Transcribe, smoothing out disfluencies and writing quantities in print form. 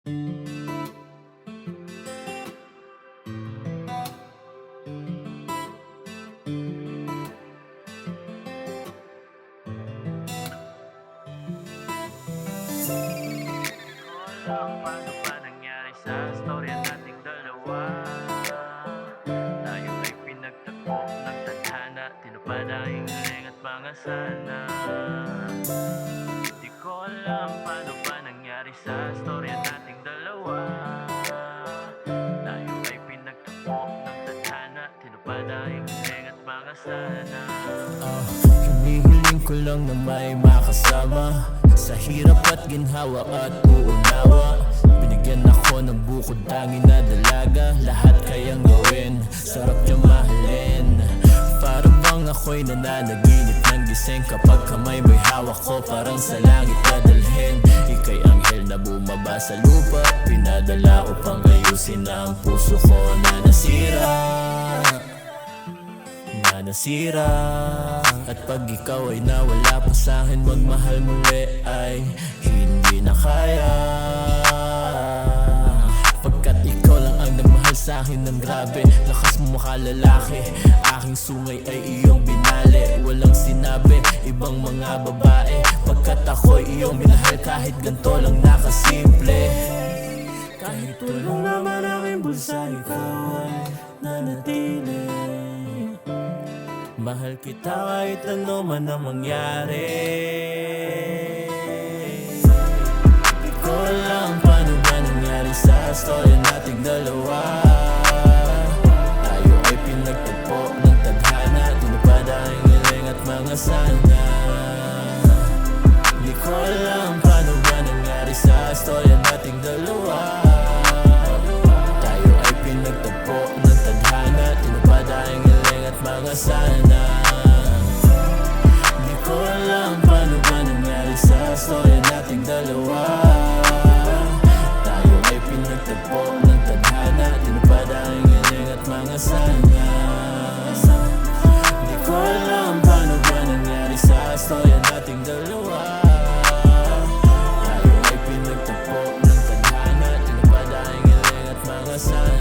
Paano ba nangyari sa storya nating dalawa? Tayo ay pinagtagpo ng tadhana, tinupad ang hiling at mga sana. Di ko alam paano ba nangyari sa storya nating dalawa. Tayo ay pinagtagpo ng tadhana, tinupad ang hiling at mga sana. Hinihiling ko lang na may makasama sa hirap at ginhawa at uunawa. Binigyan ako ng bukod tangi na dalaga, lahat kayang gawin, sarap niya mahalin. Para bang ako'y nananaginip ng gising kapag kamay mo'y hawak ko, parang sa langit dadalhin. Ika'y anghel na bumaba sa lupa, pinadala upang ayusin ang puso ko na nasira. At pag ikaw ay nawala pa sa'kin, magmahal muli ay hindi na kaya. Pagkat ikaw lang ang nagmahal sa'kin ng grabe, lakas mo makalalaki, aking sungay ay iyong binali. Walang sinabi, ibang mga babae, pagkat ako'y iyong minahal kahit ganito lang nakasimple. Kahit tulong naman aking bulsa, ikaw ay nanatili. Mahal kita kahit ano man ang mangyari. Di ko alam paano ba nangyari sa storya nating dalawa. Tayo ay pinagtagpo ng tadhana, tinupad ang hiling at mga sana. Di ko alam paano ba nangyari sa storya nating dalawa. Tayo ay pinagtagpo ng tadhana, tinupad ang hiling at mga sana. Di ko alam paano ba nangyari sa storya nating dalawa. Tayo ay pinagtagpo ng tadhana, tinupad ang hiling at mga sana. Di ko alam paano ba nangyari sa storya nating dalawa. Tayo ay pinagtagpo ng tadhana, tinupad ang hiling at mga sana.